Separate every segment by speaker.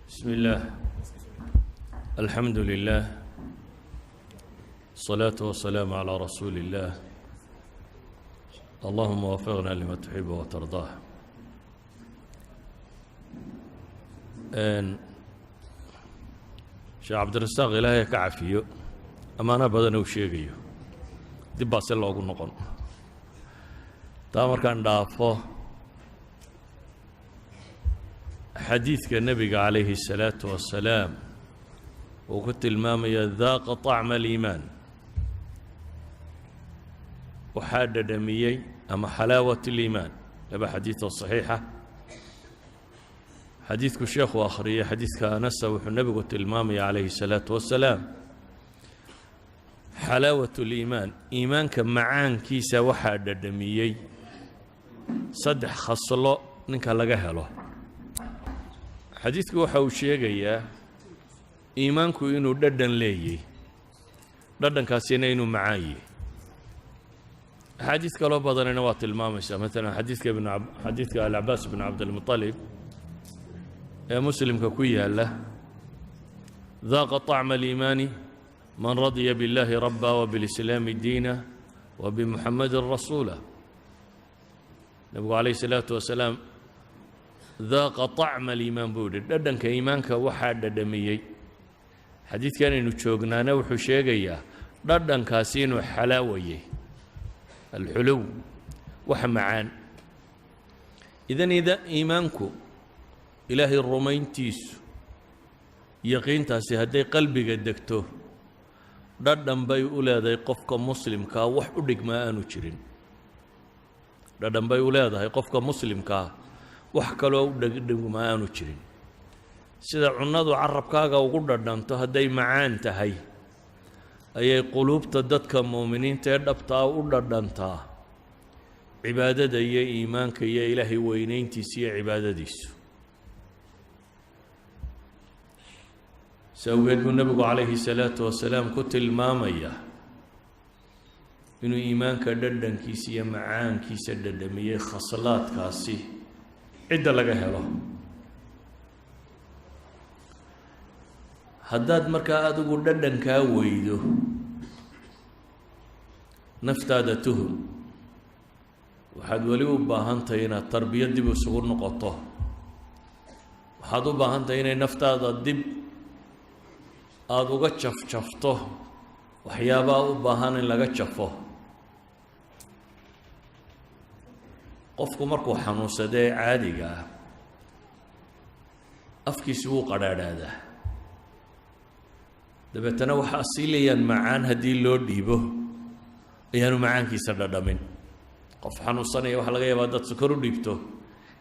Speaker 1: بسم الله الحمد لله الصلاة والسلام على رسول الله اللهم وفقنا لما تحب وترضاه. شيخ عبد الرزاق إلهي كعفيو أمانة بدن وشيغيو دي باس الله أقول نقول تامر كان دافو حديث النبي عليه الصلاة والسلام وقلت المام يذاق طعم الإيمان وحاد دميي أما حلاوة الإيمان لبا حديث الصحيحة حديثك الشيخ وآخرية حديثك أنس والنبي قلت المام عليه الصلاة والسلام حلاوة الإيمان إيمانك معان كيسا وحاد دميي صدح خصلو ننك لغهلو xadiidku waxa uu sheegayaa iimaanku inuu dhadhan leeyahay dhadhankaasina inuu macaan yahay xadiis kaloo badanina waa tilmaamaysaa maalan xadiidka al-Abbaas ibn Abd al-Muttalib ee muslimka ku yaala dhaaqa طعم الإيمان من رضي بالله ربا وبالإسلام دينا وبمحمد رسولا النبي عليه الصلاة والسلام ذاق طعم الإيمان بود ددن كإيمانك وحد دميي حديث كان إنه شوقنا وحو شيغيا ددن كاسين وحلاويه الحلو وحمعان إذا إيمانكو إلهي الرومين تيس يقين تاسي هدي قلبي قدكتو ددن باي أولاده قفك مسلم كا وحودك ما أنو جرين ددن باي أولاده قفك مسلم كا wax kaloo dhagdhagu ma aanu jirin sida cunadu carabkaaga ugu dhadhanto haday macaan tahay ayay qulubta dadka muuminiinta ee dhabta u dhadhantaa cibaadada iyo iimaanka iyo ilaahay weynayntiisa iyo cibaadadiisu sawgeed nabigu calayhi salaatu wasalaam ku tilmaamaya inuu iimaanka dhadhankiisa iyo macaankiisa dhadhamiyay khaslaadkaasi عدة لغا هلو هداد مركا أدوغو ددن كا ويدو نفتادتهم وحاد وليو باهانتينا تربية دي بسغور نقطه وحادو باهانتينا نفتاد الدب أدوغا شفته وحيابا باهان لغا شفه qofku markuu xanuunsaday caadiga ah afkiisu wuu qadhaadhaadaa dabeetana waxa asiilayaan macaan haddii loo dhiibo ayaanu macaankiisa dhadhamin qof xanuunsanaya waxa laga yaabaa dad sokor u dhiibto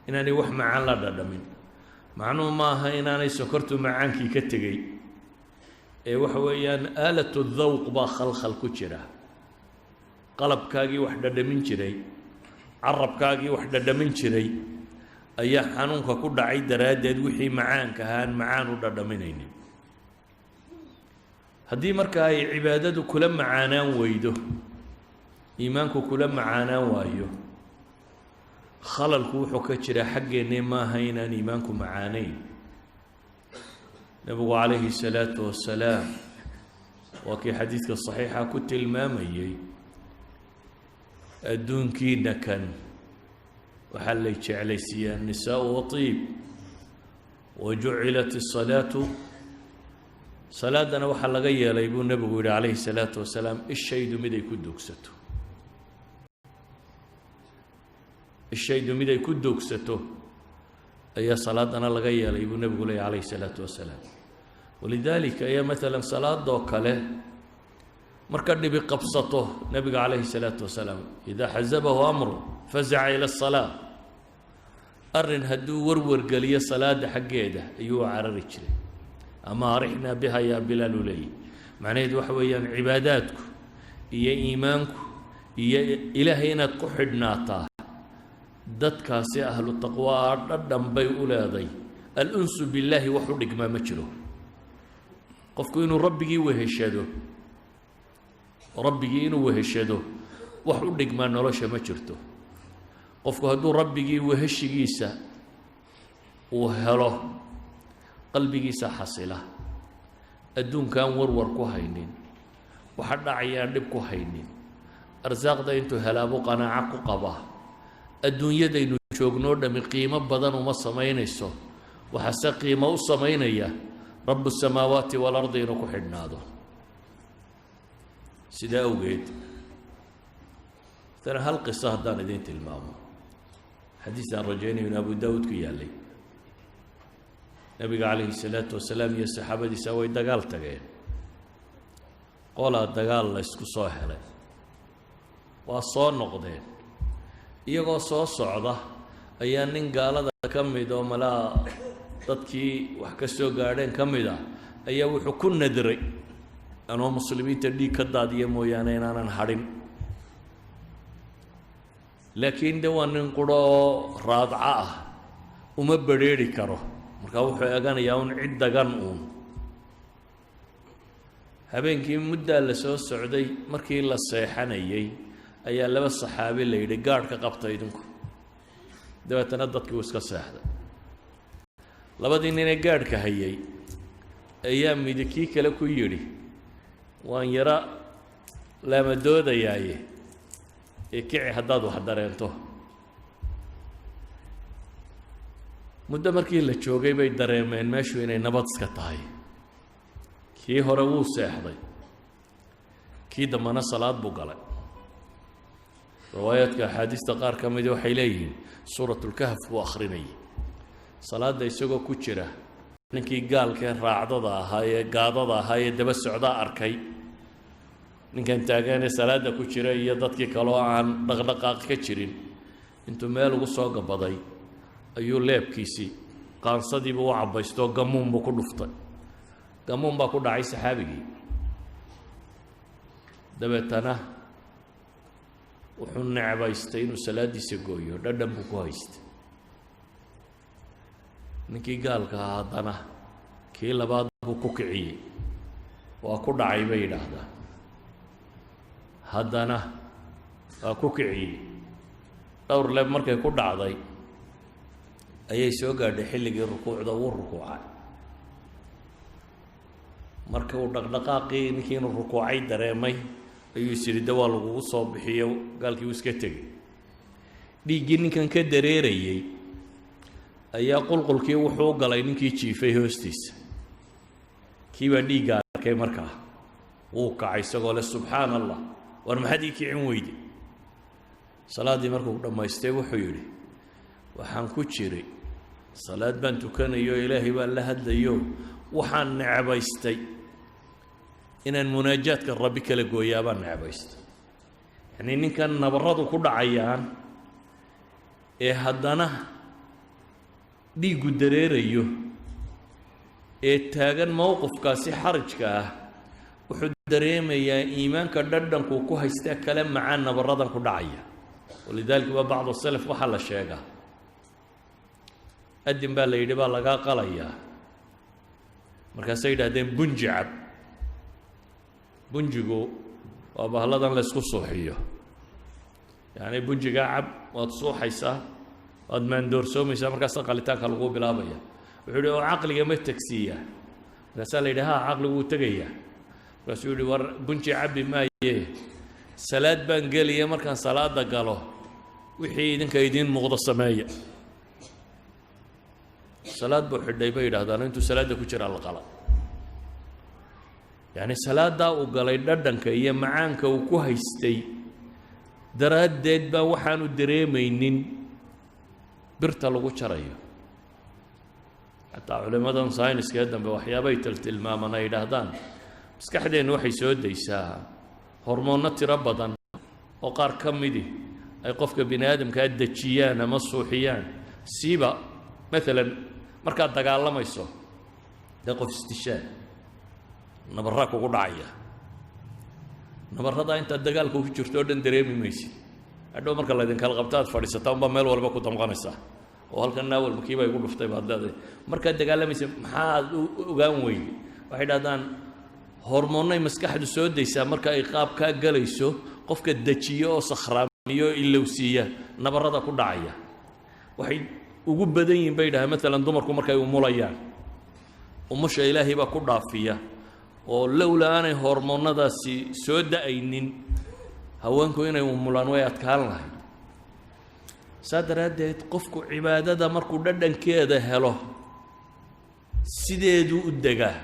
Speaker 1: inaanay wax macaan la dhadhamin macnuhu maaha inaanay sokortu macaankii ka tegay ee waxa weeyaan aalatu dhawq baa khalkhal ku jira qalabkaagii wax dhadhamin jiray carabkaagii wax dhadhamin jiray ayaa xanuunka ku dhacay daraadeed wixii macaanka ahaan macaan u dhadhaminaynin haddii marka ay cibaadadu kula macaanaan weydo iimaanku kula macaanaan waayo khalalku wuxuu ka jira xaggeennee maaha inaan iimaanku macaanayn nabigu calayhi salaatu wasalaam waa kii xadiidka saxiixa ku tilmaamayay adduunkiina kan waxaa lay jeclaysiiyaa nisaau watiib wajucilat الsalaatu salaadana waxaa laga yeelay buu nebigu yihi calayhi الsalaatu wasalaam ishaydu miday ku doogsato ishaydu miday ku doogsato ayaa salaadana laga yeelay buu nebigu leeyahy calayhi الsalaatu wasalaam walidaalika ayaa maalan salaadoo kale marka dhibi qabsato nabiga calayhi salaatu wasalaam idaa xasabahu amru fazaca ila asalaa arrin hadduu warwargeliyo salaada xaggeeda ayuu carari jiray ama arixnaa biha yaa bilaal u leeyahy macnaheedu waxa weeyaan cibaadaadku iyo iimaanku iyo ilaahay inaad ku xidhnaataa dadkaasi ahlu taqwaa dhadhan bay u leeday al-unsu billaahi wax u dhigmaa ma jiro qofku inuu rabbigii weheshado rabbigii inuu weheshado wax u dhigmaa nolosha ma jirto qofku hadduu rabbigii weheshigiisa uu helo qalbigiisa xasila adduunkan warwar ku haynin waxa dhacayaan dhib ku haynin arsaaqda intuu helaabo qanaaco ku qaba adduunyadaynu joognoo dhami qiimo badan uma samaynayso waxaase qiimo u samaynaya rabu الsamaawaati waalardi inuu ku xidhnaado sidaa awgeed tana hal qiso haddaan idiin tilmaamo xadiis aan rajaynayo in abu daawuud ku yaallay nabiga calayhi الsalaatu wasalaam iyo saxaabadiisa way dagaal tageen qolaa dagaal la ysku soo helay waa soo noqdeen iyagoo soo socda ayaa nin gaalada ka mid oo malaa dadkii wax ka soo gaadheen ka mid ah ayaa wuxuu ku nadray anoo muslimiinta dhiig ka daadiya mooyaane inaanan hadhin laakiin de waa nin quro oo raadco ah uma badrheeri karo markaa wuxuu eganayaa un cid dagan uun habeenkii muddaa la soo socday markii la seexanayay ayaa laba saxaabi la yidhi gaadhka qabta idinku dabeetana dadkii uu iska seexday labadii ninee gaadhka hayay ayaa midi kii kale ku yidhi waan yara laamadoodayaaye ee kici haddaad wax dareento muddo markii la joogay bay dareemeen meeshu inay nabad iska tahay kii hore wuu seexday kii dambana salaad buu galay riwaayaadka axaadiista qaar ka midi waxay leeyihiin suuratulkahf buu akhrinayay salaadda isagoo ku jira ninkii gaalkee raacdada ahaa ee gaadada ahaa ee daba socdaa arkay ninkan taaganee salaadda ku jira iyo dadkii kaloo aan dhaqdhaqaaq ka jirin intuu meel ugu soo gabaday ayuu leebkiisii qaansadiibuu u cabbaystoo gamuun buu ku dhuftay gamuun baa ku dhacay saxaabigii dabeetana wuxuu necbaystay inuu salaaddiisa gooyo dhadhan buu ku haystay ninkii gaalka ah haddana kii labaad buu ku kiciyey waa ku dhacay bay yidhaahdaa haddana waa ku kiciyey dhowr leeb markay ku dhacday ayay soo gaadhay xilligii rukuucda wuu rukuucay marka uu dhaqdhaqaaqii ninkii inuu rukuucay dareemay ayuu is yidhi de waa lagugu soo bixiyo gaalkii uu iska tegey dhiiggii ninkan ka dareerayey ayaa qulqulkii wuxuu u galay ninkii jiifay hoostiisa kii baa dhiigga arkay markaa wuu kacay isagoo leh subxaana allah war maxaad ii kicin weyday salaaddii markuu dhammaystay wuxuu yidhi waxaan ku jiray salaad baan tukanayo ilaahay baan la hadlayo waxaan necbaystay inaan munaajaadka rabbi kala gooyaa baan necbaystay yacnii ninkan nabarradu ku dhacayaan ee haddana dhiiggu dareerayo ee taagan mowqifkaasi xarajka ah wuxuu dareemayaa iimaanka dhadhankuu ku haystaa kale macaan nabarradan ku dhacaya walidaalika waa bacdu salaf waxaa la sheegaa adin baa la yidhi baa lagaa qalayaa markaasay yidhahdeen bunji cab bunjigu waa bahladan la ysku suuxiyo yacni bunjigaa cab waad suuxaysaa waad maandoorsoomaysaa markaasa qalitaanka lagu bilaabaya wuxuu yidhi oo caqliga ma tegsiiyaa markaasaa la yidhi ha caqligu wuu tegayaa markaasuu yidhi war bunji cabbi maaye salaad baan gelaya markaan salaada galo wixii idinka idiin muuqdo sameeya salaad buu xidhay bay yidhahdaan intuu salaadda ku jiraa la qala yacni salaaddaa uu galay dhadhanka iyo macaanka uu ku haystay daraaddeed baa waxaanu dareemaynin birta lagu jarayo xataa culimmadan sayniskee dambe waxyaabay tilmaamaan ay yidhaahdaan maskaxdeennu waxay soo daysaa hormoonno tiro badan oo qaar ka midi ay qofka bini aadamkaa dejiyaan ama suuxiyaan siiba maalan markaad dagaalamayso dee qof istishaan nabarraa kugu dhacaya nabarradaa intaad dagaalka ku jirto oo dhan dareemi maysid hadhow marka laydinkala qabto aad fadhiisata unbaa meel walba ku damqanaysaa oo halkan naa walba kiibaa igu dhuftay baad leedahay markaad dagaalamaysa maxaad u ogaan weyday waxay dhahdaan hormoonnay maskaxdu soo daysaa marka ay qaabkaa galayso qofka dejiyo oo sakhraamiyo oo ilowsiiya nabarrada ku dhacaya waxay ugu badan yihiin bay dhahay maalan dumarku markay umulayaan umusha ilaahay baa ku dhaafiya oo lowla aanay hormoonnadaasi soo da'aynin haweenku inay umulaan way adkaan lahayd saa daraaddeed qofku cibaadada markuu dhadhankeeda helo sideeduu u degaa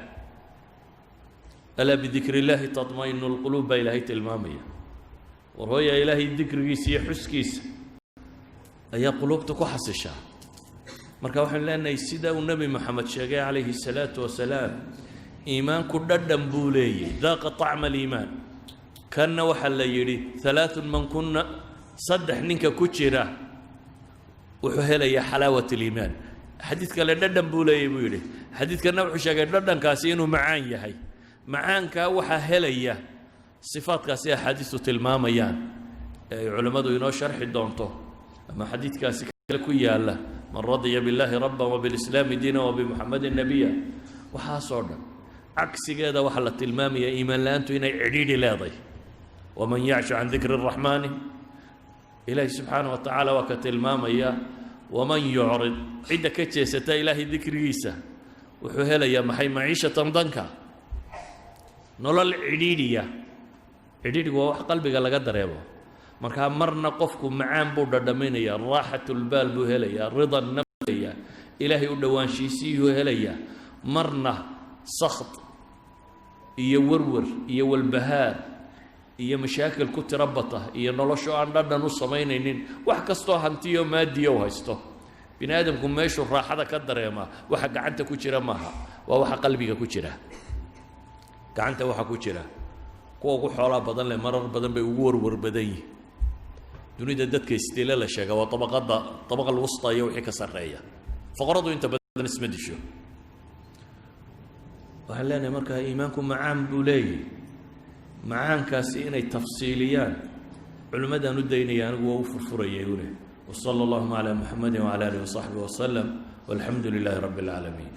Speaker 1: alaa bidikri illaahi tatma'inu lquluub baa ilaahay tilmaamaya war hooya ilaahay dikrigiisa iyo xuskiisa ayaa quluubta ku xasishaa marka waxaan leenahay sida uu nebi moxamed sheegay calayhi الsalaatu wasalaam iimaanku dhadhan buu leeyahy daaqa طacma aliimaan kanna waxaa la yidhi ثalaaثun man kuna saddex ninka ku jira wuxuu helayaa xalaawat اliimaan xadiid kale dhadhan buu leeyahy buu yidhi xadiidkanna wuxuu sheegay dhadhankaasi inuu macaan yahay macaankaa waxaa helaya sifaadkaasi axaadiistu tilmaamayaan ee ay culimmadu inoo sharxi doonto ama xadiidkaasi kale ku yaalla man radiya billaahi rabban wabiاlislaami diina wabimuxamedin nabiya waxaasoo dhan cagsigeeda waxaa la tilmaamayaa iimaan la-aantu inay cidhiidhi leeday waman yacshu can dikri الraxmaani ilaahi subxaanah wa tacaala waa ka tilmaamaya waman yucrid cidda ka jeesata ilaahay dikrigiisa wuxuu helayaa maxay maciishatan danka nolol cidhiidhiya cidhiidhigu waa wax qalbiga laga dareemo markaa marna qofku macaan buu dhadhaminayaa raaxatulbaal buu helayaa rida nafs helayaa ilaahay u dhowaanshiisiiyuu helayaa marna sakht iyo warwar iyo walbahaar iyo mashaakil ku tiro bata iyo nolosho aan dhadhan u samaynaynin wax kastoo hantiyo maadiyo u haysto bini aadamku meeshuu raaxada ka dareemaa waxa gacanta ku jira maaha waa waxa qalbiga ku jira gacanta waxa ku jira kuwa ugu xoolaa badan leh marar badan bay ugu warwar badan yihiin dunida dadka istiila la sheega waa طabaqa alwusta iyo wixii ka sarreeya faqradu inta badan isma disho waxaan leenahay markaa iimaanku macaan buu leeyahy macaankaasi inay tafsiiliyaan culimmadaan u daynaya anigu waa u furfurayay une وصلى اللهم على محمد وعلى آله وصحبه وسلم والحمد لله رب العالمين.